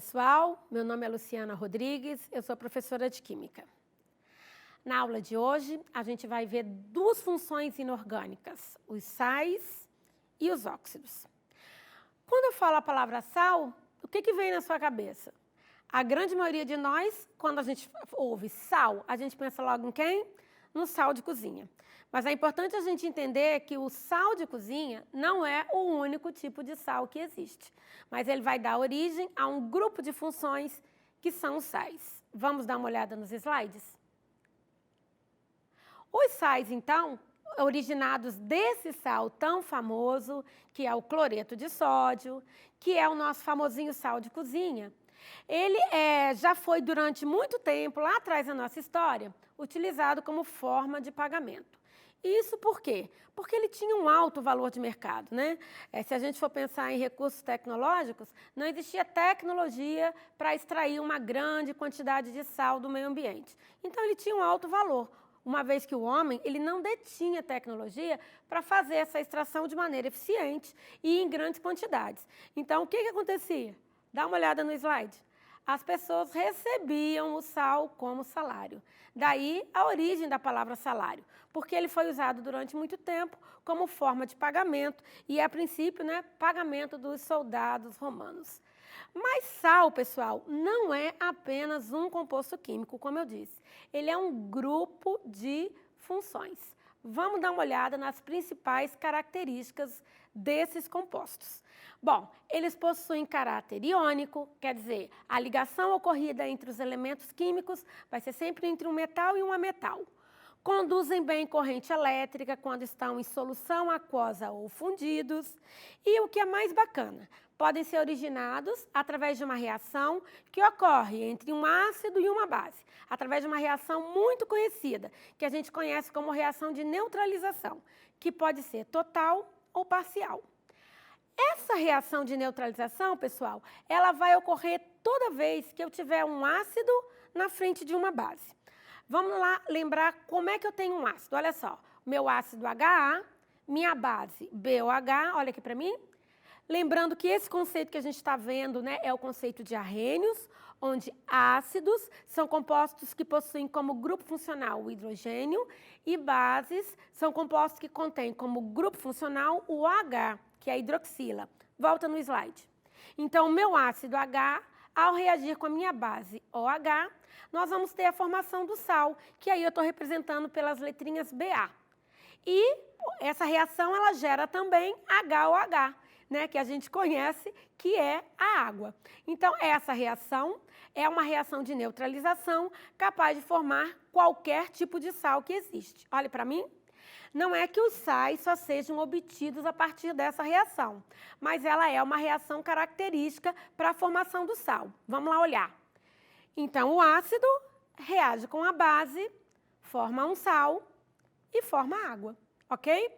pessoal, meu nome é Luciana Rodrigues, eu sou professora de Química. Na aula de hoje, a gente vai ver duas funções inorgânicas, os sais e os óxidos. Quando eu falo a palavra sal, o que vem na sua cabeça? A grande maioria de nós, quando a gente ouve sal, a gente pensa logo em quem? No sal de cozinha. Mas é importante a gente entender que o sal de cozinha não é o único tipo de sal que existe, mas ele vai dar origem a um grupo de funções que são os sais. Vamos dar uma olhada nos slides? Os sais, então, originados desse sal tão famoso, que é o cloreto de sódio, que é o nosso famosinho sal de cozinha, ele já foi durante muito tempo, lá atrás na nossa história, utilizado como forma de pagamento. Isso por quê? Porque ele tinha um alto valor de mercado, né? Se a gente for pensar em recursos tecnológicos, não existia tecnologia para extrair uma grande quantidade de sal do meio ambiente. Então, ele tinha um alto valor, uma vez que o homem ele não detinha tecnologia para fazer essa extração de maneira eficiente e em grandes quantidades. Então, o que acontecia? Dá uma olhada no slide. As pessoas recebiam o sal como salário. Daí a origem da palavra salário, porque ele foi usado durante muito tempo como forma de pagamento e, a princípio, pagamento dos soldados romanos. Mas sal, pessoal, não é apenas um composto químico, como eu disse. Ele é um grupo de funções. Vamos dar uma olhada nas principais características desses compostos. Bom, eles possuem caráter iônico, quer dizer, a ligação ocorrida entre os elementos químicos vai ser sempre entre um metal e um ametal. Conduzem bem corrente elétrica quando estão em solução aquosa ou fundidos. E o que é mais bacana, podem ser originados através de uma reação que ocorre entre um ácido e uma base, através de uma reação muito conhecida, que a gente conhece como reação de neutralização, que pode ser total ou parcial. Essa reação de neutralização, pessoal, ela vai ocorrer toda vez que eu tiver um ácido na frente de uma base. Vamos lá lembrar como é que eu tenho um ácido. Olha só, meu ácido HA, minha base BOH, olha aqui para mim. Lembrando que esse conceito que a gente está vendo, é o conceito de arrênios, onde ácidos são compostos que possuem como grupo funcional o hidrogênio e bases são compostos que contêm como grupo funcional o OH, que é a hidroxila. Volta no slide. Então, o meu ácido H, ao reagir com a minha base OH, nós vamos ter a formação do sal, que aí eu estou representando pelas letrinhas BA. E essa reação, ela gera também HOH, que a gente conhece, que é a água. Então, essa reação é uma reação de neutralização capaz de formar qualquer tipo de sal que existe. Olhe para mim. Não é que os sais só sejam obtidos a partir dessa reação, mas ela é uma reação característica para a formação do sal. Vamos lá olhar. Então, o ácido reage com a base, forma um sal e forma água, ok?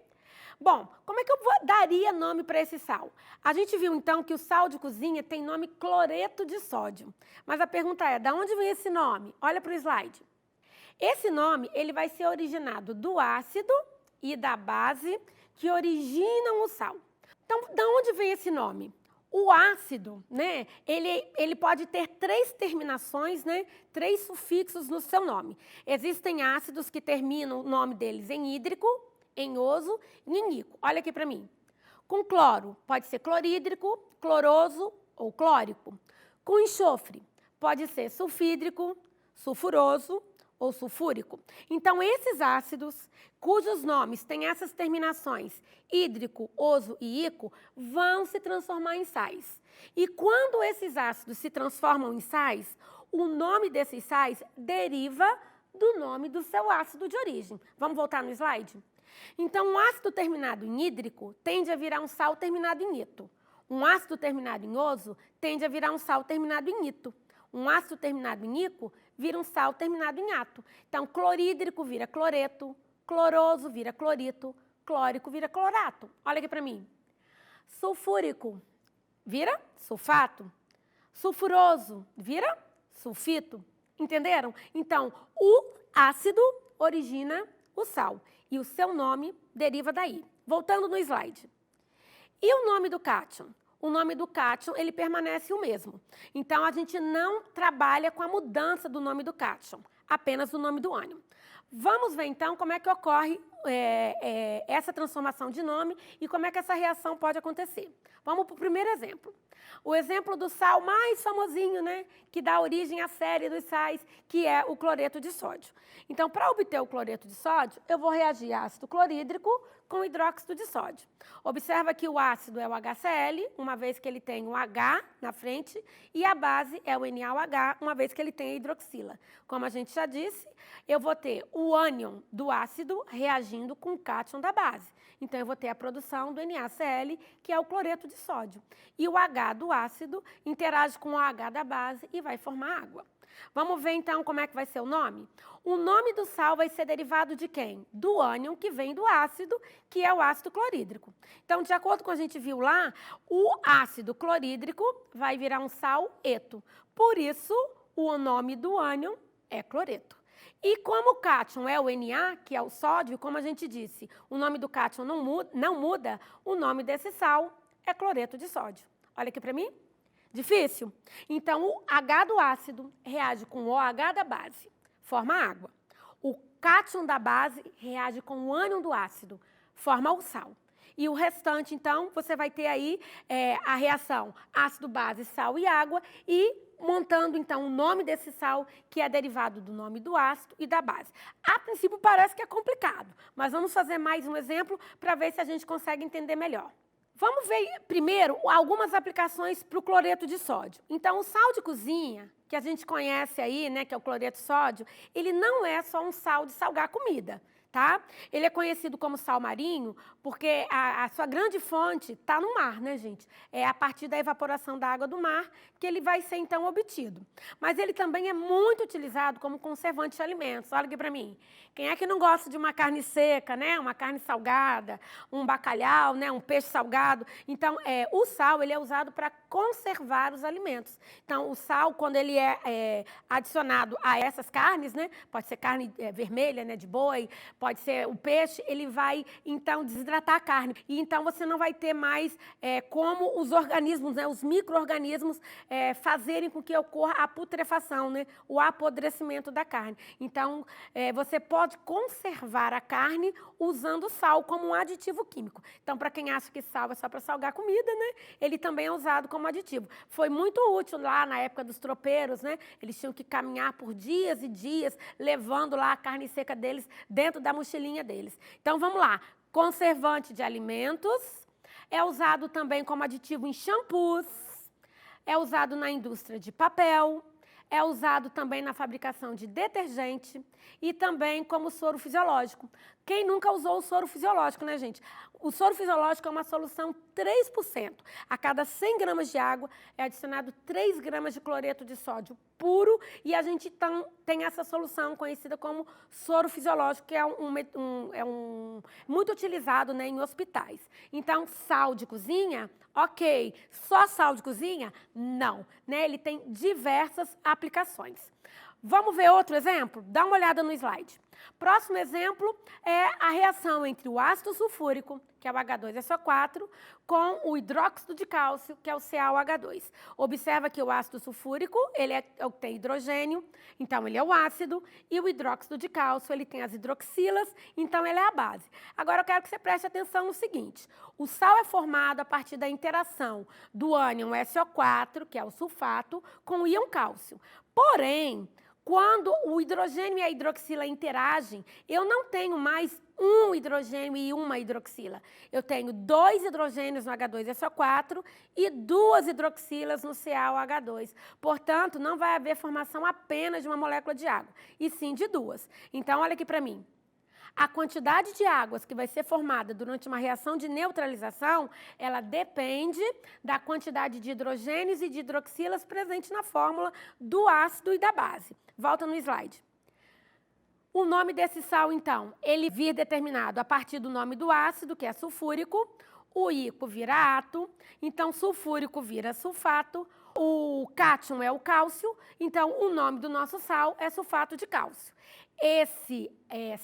Bom, como é que eu daria nome para esse sal? A gente viu, então, que o sal de cozinha tem nome cloreto de sódio. Mas a pergunta é, de onde vem esse nome? Olha para o slide. Esse nome ele vai ser originado do ácido e da base que originam o sal. Então, de onde vem esse nome? O ácido, ele pode ter três terminações, três sufixos no seu nome. Existem ácidos que terminam o nome deles em hídrico, em oso e em ico. Olha aqui para mim. Com cloro, pode ser clorídrico, cloroso ou clórico. Com enxofre, pode ser sulfídrico, sulfuroso ou sulfúrico. Então, esses ácidos, cujos nomes têm essas terminações, hídrico, oso e ico, vão se transformar em sais. E quando esses ácidos se transformam em sais, o nome desses sais deriva do nome do seu ácido de origem. Vamos voltar no slide? Então, um ácido terminado em hídrico tende a virar um sal terminado em ito. Um ácido terminado em oso tende a virar um sal terminado em ito. Um ácido terminado em ico vira um sal terminado em ato. Então, clorídrico vira cloreto, cloroso vira clorito, clórico vira clorato. Olha aqui para mim. Sulfúrico vira sulfato. Sulfuroso vira sulfito. Entenderam? Então, o ácido origina o sal e o seu nome deriva daí. Voltando no slide. E o nome do cátion? o nome do cátion ele permanece o mesmo. Então, a gente não trabalha com a mudança do nome do cátion, apenas o nome do ânion. Vamos ver, então, como é que ocorre essa transformação de nome e como é que essa reação pode acontecer. Vamos para o primeiro exemplo. O exemplo do sal mais famosinho, né, que dá origem à série dos sais, que é o cloreto de sódio. Então, para obter o cloreto de sódio, eu vou reagir ácido clorídrico com hidróxido de sódio. Observa que o ácido é o HCl, uma vez que ele tem o H na frente, e a base é o NaOH, uma vez que ele tem a hidroxila. Como a gente já disse, eu vou ter o ânion do ácido reagindo com o cátion da base. Então, eu vou ter a produção do NaCl, que é o cloreto de sódio. E o H do ácido interage com o H da base e vai formar água. Vamos ver, então, como é que vai ser o nome? O nome do sal vai ser derivado de quem? Do ânion, que vem do ácido, que é o ácido clorídrico. Então, de acordo com o que a gente viu lá, o ácido clorídrico vai virar um sal eto. Por isso, o nome do ânion é cloreto. E como o cátion é o Na, que é o sódio, como a gente disse, o nome do cátion não muda, o nome desse sal é cloreto de sódio. Olha aqui para mim. Difícil? Então, o H do ácido reage com o OH da base, forma água. O cátion da base reage com o ânion do ácido, forma o sal. E o restante, então, você vai ter aí a reação ácido, base, sal e água e montando, então, o nome desse sal, que é derivado do nome do ácido e da base. A princípio, parece que é complicado, mas vamos fazer mais um exemplo para ver se a gente consegue entender melhor. Vamos ver primeiro algumas aplicações para o cloreto de sódio. Então, o sal de cozinha, que a gente conhece aí, né, que é o cloreto de sódio, ele não é só um sal de salgar comida, tá? Ele é conhecido como sal marinho porque a sua grande fonte está no mar, né, gente? É a partir da evaporação da água do mar que ele vai ser, então, obtido. Mas ele também é muito utilizado como conservante de alimentos. Olha aqui para mim. Quem é que não gosta de uma carne seca, né? Uma carne salgada, um bacalhau, né? Um peixe salgado. Então, o sal ele é usado para conservar os alimentos. Então, o sal, quando ele é adicionado a essas carnes, né? Pode ser carne vermelha, né? De boi, pode ser o peixe, ele vai, então, desidratar a carne. E, então, você não vai ter mais como os organismos, né? Os micro-organismos fazerem com que ocorra a putrefação, né? O apodrecimento da carne. Então, você pode conservar a carne usando sal como um aditivo químico. Então, para quem acha que sal é só para salgar comida, né? Ele também é usado como aditivo. Foi muito útil lá na época dos tropeiros, né? Eles tinham que caminhar por dias e dias, levando lá a carne seca deles dentro da mochilinha deles. Então, vamos lá. Conservante de alimentos, é usado também como aditivo em shampoos, é usado na indústria de papel, é usado também na fabricação de detergente e também como soro fisiológico. Quem nunca usou o soro fisiológico, né, gente? O soro fisiológico é uma solução 3%. A cada 100 gramas de água é adicionado 3 gramas de cloreto de sódio puro e a gente tem essa solução conhecida como soro fisiológico, que é muito utilizado, né, em hospitais. Então, sal de cozinha, ok. Só sal de cozinha? Não. Né? Ele tem diversas aplicações. Vamos ver outro exemplo? Dá uma olhada no slide. Próximo exemplo é a reação entre o ácido sulfúrico, que é o H2SO4, com o hidróxido de cálcio, que é o CaOH2. Observa que o ácido sulfúrico, ele tem hidrogênio, então ele é o ácido, e o hidróxido de cálcio, ele tem as hidroxilas, então ele é a base. Agora eu quero que você preste atenção no seguinte, o sal é formado a partir da interação do ânion SO4, que é o sulfato, com o íon cálcio. Porém, quando o hidrogênio e a hidroxila interagem, eu não tenho mais um hidrogênio e uma hidroxila. Eu tenho 2 hidrogênios no H2SO4 e 2 hidroxilas no CaOH2. Portanto, não vai haver formação apenas de uma molécula de água, e sim de 2. Então, olha aqui para mim. A quantidade de águas que vai ser formada durante uma reação de neutralização, ela depende da quantidade de hidrogênios e de hidroxilas presentes na fórmula do ácido e da base. Volta no slide. O nome desse sal, então, ele vir determinado a partir do nome do ácido, que é sulfúrico, o íco vira ato, então sulfúrico vira sulfato, o cátion é o cálcio, então o nome do nosso sal é sulfato de cálcio. Esse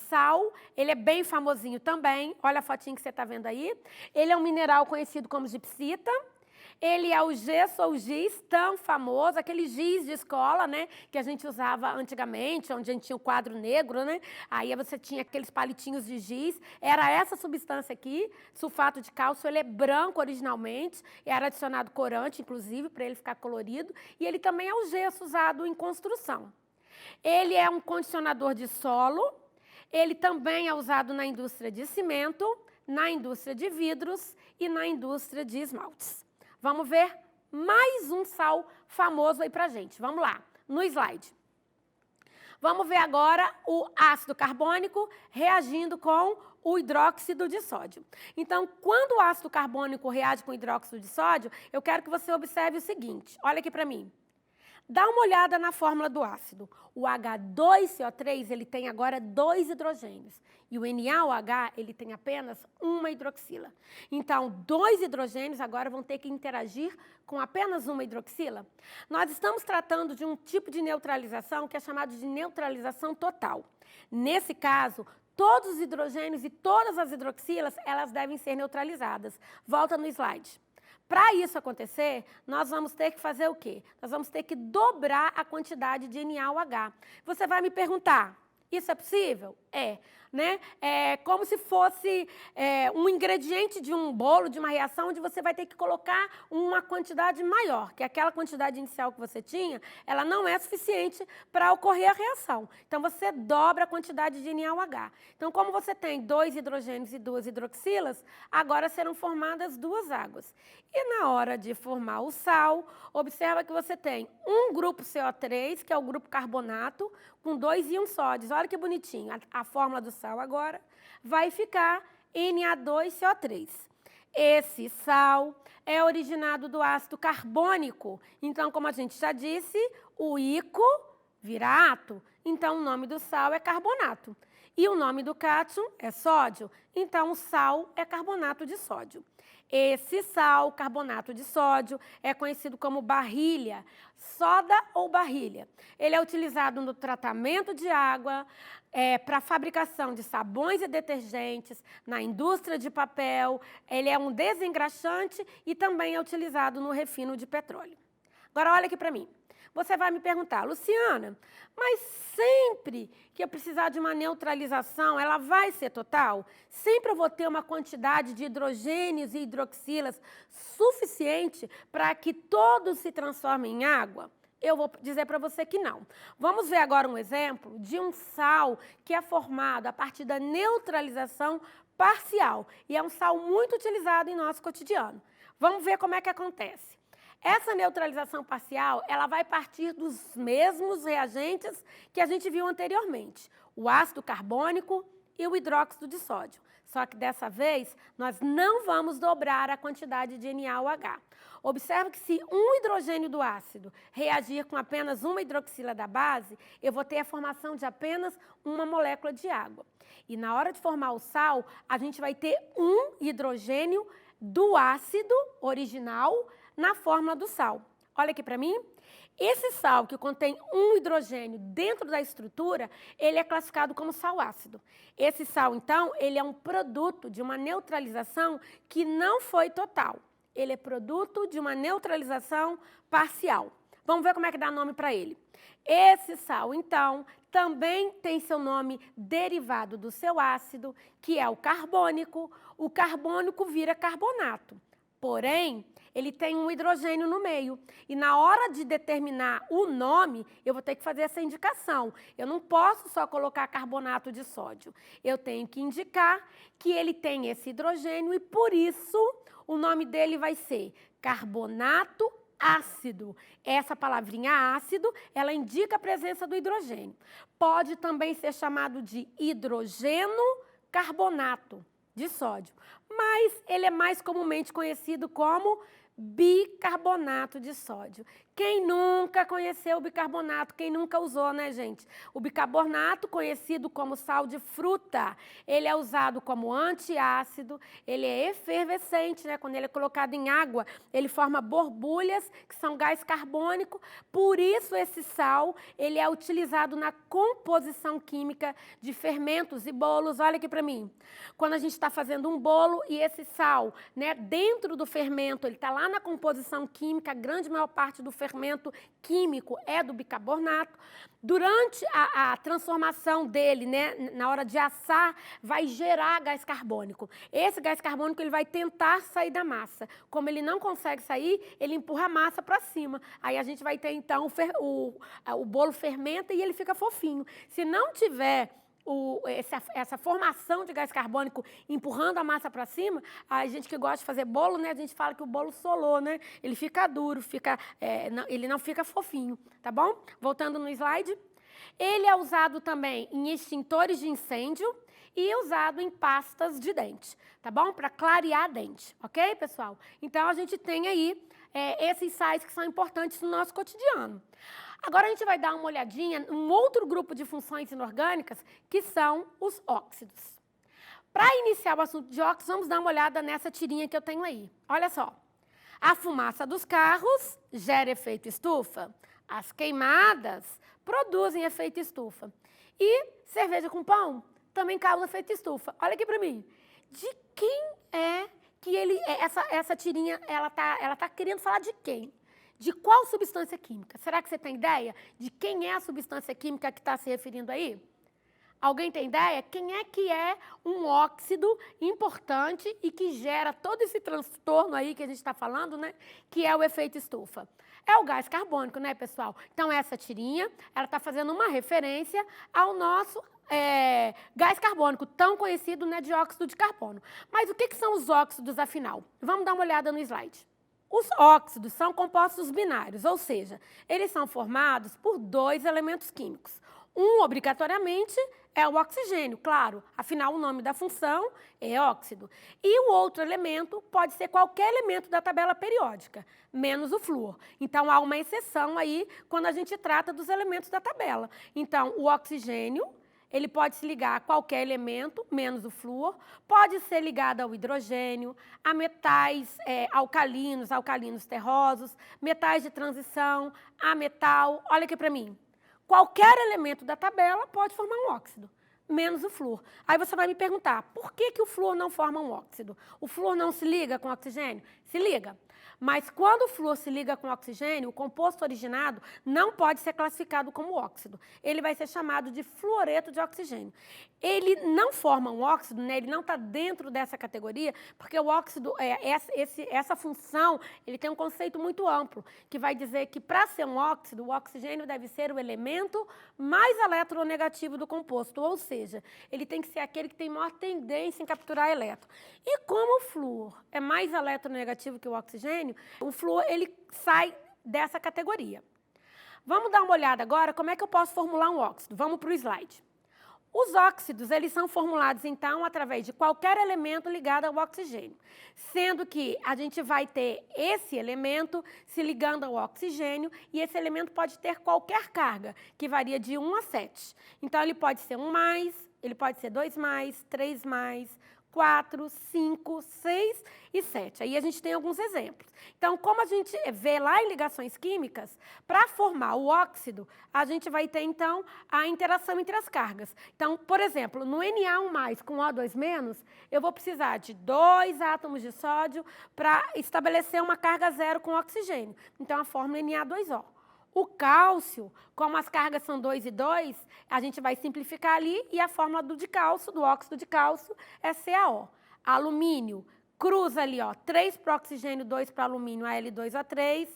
sal, ele é bem famosinho também, olha a fotinha que você está vendo aí. Ele é um mineral conhecido como gipsita. Ele é o gesso ou giz, tão famoso, aquele giz de escola, né, que a gente usava antigamente, onde a gente tinha o quadro negro, né, aí você tinha aqueles palitinhos de giz, era essa substância aqui, sulfato de cálcio, ele é branco originalmente, era adicionado corante, inclusive, para ele ficar colorido, e ele também é o gesso usado em construção. Ele é um condicionador de solo, ele também é usado na indústria de cimento, na indústria de vidros e na indústria de esmaltes. Vamos ver mais um sal famoso aí pra gente. Vamos lá, no slide. Vamos ver agora o ácido carbônico reagindo com o hidróxido de sódio. Então, quando o ácido carbônico reage com o hidróxido de sódio, eu quero que você observe o seguinte. Olha aqui para mim. Dá uma olhada na fórmula do ácido. O H2CO3, ele tem agora 2 hidrogênios. E o NaOH, ele tem apenas uma hidroxila. Então, 2 hidrogênios agora vão ter que interagir com apenas uma hidroxila. Nós estamos tratando de um tipo de neutralização que é chamado de neutralização total. Nesse caso, todos os hidrogênios e todas as hidroxilas, elas devem ser neutralizadas. Volta no slide. Para isso acontecer, nós vamos ter que fazer o quê? Nós vamos ter que dobrar a quantidade de NaOH. Você vai me perguntar, isso é possível? É. Né? É como se fosse um ingrediente de um bolo, de uma reação, onde você vai ter que colocar uma quantidade maior, que aquela quantidade inicial que você tinha, ela não é suficiente para ocorrer a reação. Então, você dobra a quantidade de NaOH. Então, como você tem 2 hidrogênios e 2 hidroxilas, agora serão formadas 2 águas. E na hora de formar o sal, observa que você tem um grupo CO3, que é o grupo carbonato, com 2 íons sódios. Olha que bonitinho. A fórmula do sal agora vai ficar Na2CO3. Esse sal é originado do ácido carbônico. Então, como a gente já disse, o ico vira ato. Então, o nome do sal é carbonato. E o nome do cátion é sódio. Então, o sal é carbonato de sódio. Esse sal, carbonato de sódio, é conhecido como barrilha, soda ou barrilha. Ele é utilizado no tratamento de água, para a fabricação de sabões e detergentes, na indústria de papel, ele é um desengraxante e também é utilizado no refino de petróleo. Agora, olha aqui para mim. Você vai me perguntar, Luciana, mas sempre que eu precisar de uma neutralização, ela vai ser total? Sempre eu vou ter uma quantidade de hidrogênios e hidroxilas suficiente para que todos se transformem em água? Eu vou dizer para você que não. Vamos ver agora um exemplo de um sal que é formado a partir da neutralização parcial. E é um sal muito utilizado em nosso cotidiano. Vamos ver como é que acontece. Essa neutralização parcial, ela vai partir dos mesmos reagentes que a gente viu anteriormente, o ácido carbônico e o hidróxido de sódio. Só que dessa vez, nós não vamos dobrar a quantidade de NaOH. Observe que se um hidrogênio do ácido reagir com apenas uma hidroxila da base, eu vou ter a formação de apenas uma molécula de água. E na hora de formar o sal, a gente vai ter um hidrogênio do ácido original na fórmula do sal. Olha aqui para mim. Esse sal que contém um hidrogênio dentro da estrutura, ele é classificado como sal ácido. Esse sal, então, ele é um produto de uma neutralização que não foi total. Ele é produto de uma neutralização parcial. Vamos ver como é que dá nome para ele. Esse sal, então, também tem seu nome derivado do seu ácido, que é o carbônico. O carbônico vira carbonato. Porém, ele tem um hidrogênio no meio. E na hora de determinar o nome, eu vou ter que fazer essa indicação. Eu não posso só colocar carbonato de sódio. Eu tenho que indicar que ele tem esse hidrogênio e, por isso, o nome dele vai ser carbonato ácido. Essa palavrinha ácido, ela indica a presença do hidrogênio. Pode também ser chamado de hidrogeno carbonato de sódio, mas ele é mais comumente conhecido como bicarbonato de sódio. Quem nunca conheceu o bicarbonato? Quem nunca usou, né, gente? O bicarbonato, conhecido como sal de fruta, ele é usado como antiácido, ele é efervescente, né? Quando ele é colocado em água, ele forma borbulhas, que são gás carbônico. Por isso, esse sal, ele é utilizado na composição química de fermentos e bolos. Olha aqui para mim. Quando a gente está fazendo um bolo e esse sal, né, dentro do fermento, ele está lá na composição química, a grande maior parte do fermento químico é do bicarbonato. Durante a transformação dele, né, na hora de assar, vai gerar gás carbônico. Esse gás carbônico ele vai tentar sair da massa. Como ele não consegue sair, ele empurra a massa para cima. Aí a gente vai ter, então, o bolo fermenta e ele fica fofinho. Se não tiver essa formação de gás carbônico empurrando a massa para cima, a gente que gosta de fazer bolo, né, a gente fala que o bolo solou, né? Ele fica duro, ele não fica fofinho, tá bom? Voltando no slide. Ele é usado também em extintores de incêndio e usado em pastas de dente, tá bom? Para clarear dente, ok, pessoal? Então, a gente tem aí esses sais que são importantes no nosso cotidiano. Agora, a gente vai dar uma olhadinha em um outro grupo de funções inorgânicas, que são os óxidos. Para iniciar o assunto de óxidos, vamos dar uma olhada nessa tirinha que eu tenho aí. Olha só. A fumaça dos carros gera efeito estufa. As queimadas produzem efeito estufa. E cerveja com pão também causa efeito estufa. Olha aqui para mim. De quem é que essa tirinha, ela tá querendo falar de quem? De qual substância química? Será que você tem ideia de quem é a substância química que está se referindo aí? Alguém tem ideia? Quem é que é um óxido importante e que gera todo esse transtorno aí que a gente está falando, né? Que é o efeito estufa. É o gás carbônico, né, pessoal? Então, essa tirinha, ela está fazendo uma referência ao nosso gás carbônico, tão conhecido, né, dióxido de carbono. Mas o que são os óxidos, afinal? Vamos dar uma olhada no slide. Os óxidos são compostos binários, ou seja, eles são formados por dois elementos químicos. Um, obrigatoriamente, é o oxigênio, claro, afinal o nome da função é óxido. E o outro elemento pode ser qualquer elemento da tabela periódica, menos o flúor. Então, há uma exceção aí quando a gente trata dos elementos da tabela. Então, o oxigênio, ele pode se ligar a qualquer elemento, menos o flúor, pode ser ligado ao hidrogênio, a metais alcalinos terrosos, metais de transição, a metal. Olha aqui para mim. Qualquer elemento da tabela pode formar um óxido, menos o flúor. Aí você vai me perguntar, por que o flúor não forma um óxido? O flúor não se liga com o oxigênio? Se liga. Mas quando o flúor se liga com o oxigênio, o composto originado não pode ser classificado como óxido. Ele vai ser chamado de fluoreto de oxigênio. Ele não forma um óxido, né? Ele não está dentro dessa categoria, porque o óxido, essa função, ele tem um conceito muito amplo, que vai dizer que para ser um óxido, o oxigênio deve ser o elemento mais eletronegativo do composto, ou seja, ele tem que ser aquele que tem maior tendência em capturar elétron. E como o flúor é mais eletronegativo que o oxigênio, o flúor ele sai dessa categoria. Vamos dar uma olhada agora como é que eu posso formular um óxido. Vamos para o slide. Os óxidos, eles são formulados, então, através de qualquer elemento ligado ao oxigênio, sendo que a gente vai ter esse elemento se ligando ao oxigênio e esse elemento pode ter qualquer carga, que varia de 1 a 7. Então, ele pode ser 1+, ele pode ser 2+, 3+, 4, 5, 6 e 7. Aí a gente tem alguns exemplos. Então, como a gente vê lá em ligações químicas, para formar o óxido, a gente vai ter, então, a interação entre as cargas. Então, por exemplo, no Na1+ com O2-, eu vou precisar de 2 átomos de sódio para estabelecer uma carga zero com oxigênio. Então, a fórmula é Na2O. O cálcio, como as cargas são 2 e 2, a gente vai simplificar ali e a fórmula do óxido de cálcio é CaO. Alumínio, cruza ali, ó, 3 para oxigênio, 2 para alumínio, Al2O3.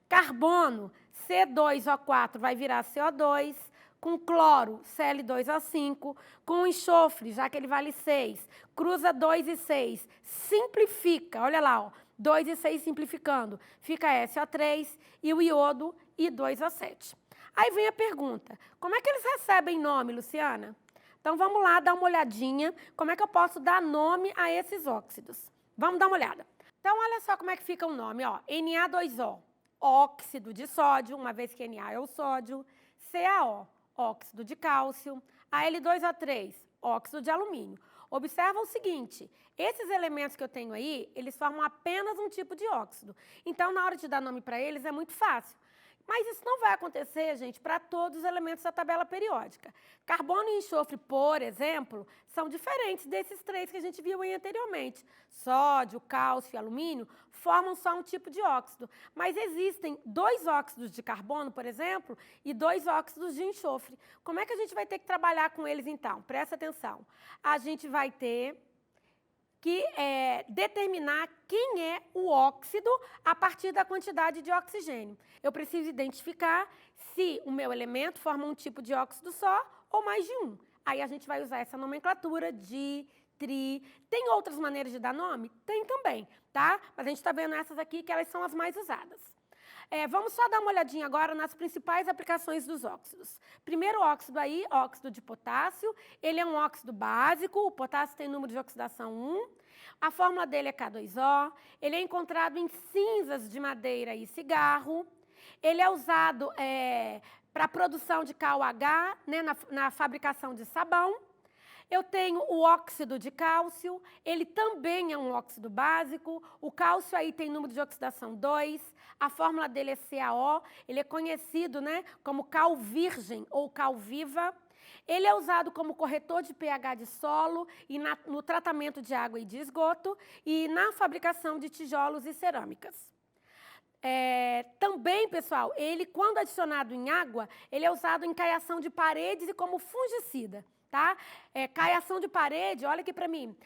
Carbono, C2O4 vai virar CO2. Com cloro, Cl2O5. Com enxofre, já que ele vale 6, cruza 2 e 6, simplifica, olha lá, ó, 2 e 6 simplificando, fica SO3 e o iodo I2O7. Aí vem a pergunta, como é que eles recebem nome, Luciana? Então, vamos lá dar uma olhadinha, como é que eu posso dar nome a esses óxidos. Vamos dar uma olhada. Então, olha só como é que fica o nome, ó, Na2O. óxido de sódio, uma vez que Na é o sódio, CaO, óxido de cálcio, Al2O3, óxido de alumínio. Observa o seguinte, esses elementos que eu tenho aí, eles formam apenas um tipo de óxido. Então, na hora de dar nome para eles, é muito fácil. Mas isso não vai acontecer, gente, para todos os elementos da tabela periódica. Carbono e enxofre, por exemplo, são diferentes desses três que a gente viu aí anteriormente. Sódio, cálcio e alumínio formam só um tipo de óxido. Mas existem 2 óxidos de carbono, por exemplo, e 2 óxidos de enxofre. Como é que a gente vai ter que trabalhar com eles, então? Presta atenção. A gente vai ter que determinar quem é o óxido a partir da quantidade de oxigênio. Eu preciso identificar se o meu elemento forma um tipo de óxido só ou mais de um. Aí a gente vai usar essa nomenclatura de, tri. Tem outras maneiras de dar nome? Tem também, tá? Mas a gente está vendo essas aqui que elas são as mais usadas. Vamos só dar uma olhadinha agora nas principais aplicações dos óxidos. Primeiro óxido aí, óxido de potássio. Ele é um óxido básico, o potássio tem número de oxidação 1. A fórmula dele é K2O. Ele é encontrado em cinzas de madeira e cigarro. Ele é usado para a produção de KOH, né, na fabricação de sabão. Eu tenho o óxido de cálcio, ele também é um óxido básico, o cálcio aí tem número de oxidação 2, a fórmula dele é CaO, ele é conhecido, né, como cal virgem ou cal viva. Ele é usado como corretor de pH de solo e no tratamento de água e de esgoto e na fabricação de tijolos e cerâmicas. Também, pessoal, ele, quando adicionado em água, ele é usado em caiação de paredes e como fungicida. Tá? Caiação de parede, olha aqui para mim,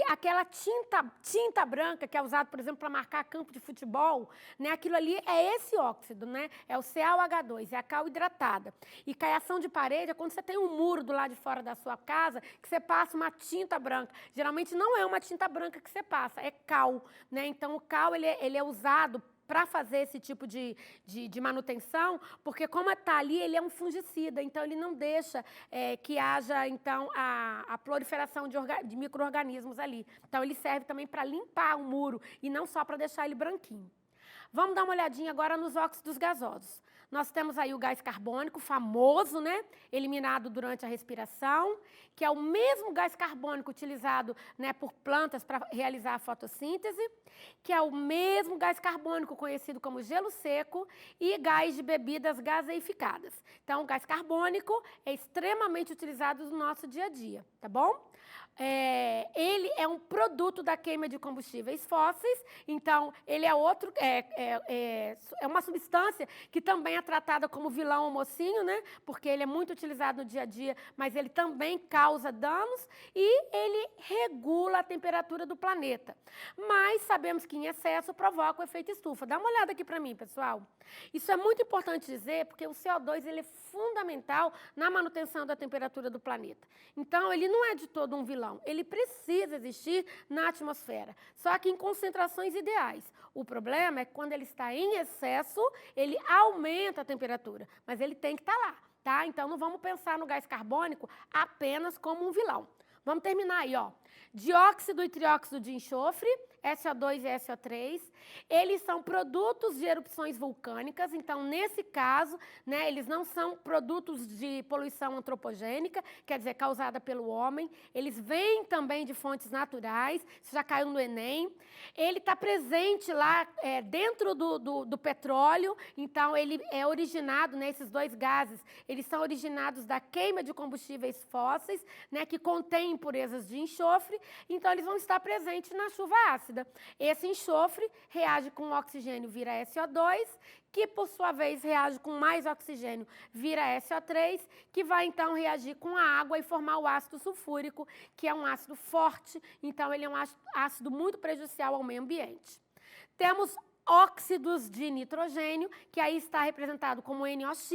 aquela tinta branca que é usada, por exemplo, para marcar campo de futebol, né? Aquilo ali é esse óxido, né? É o CaOH2, é a cal hidratada. E caiação de parede é quando você tem um muro do lado de fora da sua casa que você passa uma tinta branca. Geralmente não é uma tinta branca que você passa, é cal, né? Então o cal ele é usado para fazer esse tipo de manutenção, porque como está ali, ele é um fungicida, então ele não deixa que haja, então, a proliferação de micro-organismos ali. Então, ele serve também para limpar o muro e não só para deixar ele branquinho. Vamos dar uma olhadinha agora nos óxidos gasosos. Nós temos aí o gás carbônico, famoso, né? Eliminado durante a respiração, que é o mesmo gás carbônico utilizado, né, por plantas para realizar a fotossíntese, que é o mesmo gás carbônico conhecido como gelo seco e gás de bebidas gaseificadas. Então, o gás carbônico é extremamente utilizado no nosso dia a dia, tá bom? Ele é um produto da queima de combustíveis fósseis, então ele é uma substância que também é tratada como vilão ou mocinho, né? Porque ele é muito utilizado no dia a dia, mas ele também causa danos e ele regula a temperatura do planeta. Mas sabemos que em excesso provoca o efeito estufa. Dá uma olhada aqui para mim, pessoal. Isso é muito importante dizer, porque o CO2 ele é fundamental na manutenção da temperatura do planeta. Então, ele não é de todo um vilão. Ele precisa existir na atmosfera, só que em concentrações ideais. O problema é que quando ele está em excesso, ele aumenta a temperatura, mas ele tem que estar lá, tá? Então, não vamos pensar no gás carbônico apenas como um vilão. Vamos terminar aí, ó. Dióxido e trióxido de enxofre, SO2 e SO3, eles são produtos de erupções vulcânicas, então, nesse caso, né, eles não são produtos de poluição antropogênica, quer dizer, causada pelo homem, eles vêm também de fontes naturais, isso já caiu no Enem, ele está presente lá dentro do petróleo, então, ele é originado, né, esses dois gases, eles são originados da queima de combustíveis fósseis, né, que contém impurezas de enxofre, então eles vão estar presentes na chuva ácida. Esse enxofre reage com oxigênio, vira SO2, que por sua vez reage com mais oxigênio, vira SO3, que vai então reagir com a água e formar o ácido sulfúrico, que é um ácido forte, então ele é um ácido muito prejudicial ao meio ambiente. Temos óxidos de nitrogênio, que aí está representado como NOx.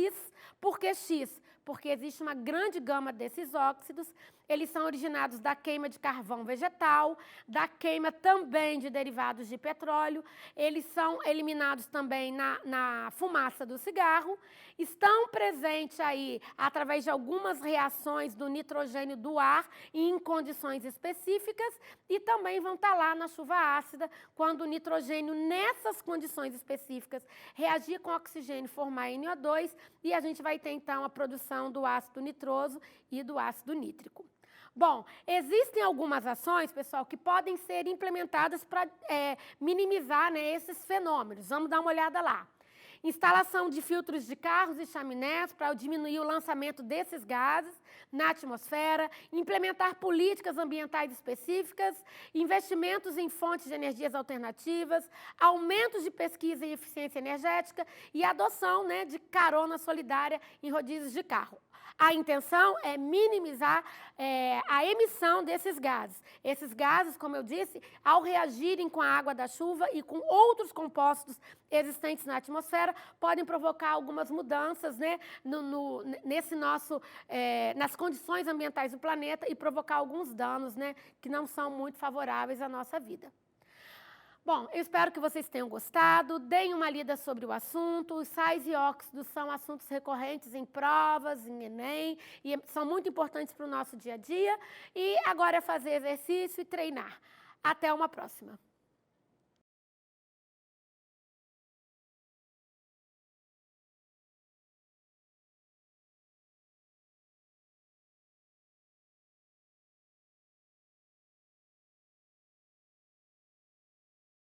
Por que X? porque existe uma grande gama desses óxidos. Eles são originados da queima de carvão vegetal, da queima também de derivados de petróleo, eles são eliminados também na fumaça do cigarro, estão presentes aí através de algumas reações do nitrogênio do ar em condições específicas e também vão estar lá na chuva ácida, quando o nitrogênio, nessas condições específicas, reagir com oxigênio e formar NO2, e a gente vai ter, então, a produção do ácido nitroso e do ácido nítrico. Bom, existem algumas ações, pessoal, que podem ser implementadas para minimizar, né, esses fenômenos. Vamos dar uma olhada lá. Instalação de filtros de carros e chaminés para diminuir o lançamento desses gases na atmosfera, implementar políticas ambientais específicas, investimentos em fontes de energias alternativas, aumentos de pesquisa em eficiência energética e adoção, né, de carona solidária em rodízios de carro. A intenção é minimizar a emissão desses gases. Esses gases, como eu disse, ao reagirem com a água da chuva e com outros compostos existentes na atmosfera, podem provocar algumas mudanças, né, nas condições ambientais do planeta e provocar alguns danos, né, que não são muito favoráveis à nossa vida. Bom, eu espero que vocês tenham gostado, deem uma lida sobre o assunto. Os sais e óxidos são assuntos recorrentes em provas, em Enem, e são muito importantes para o nosso dia a dia. E agora é fazer exercício e treinar. Até uma próxima.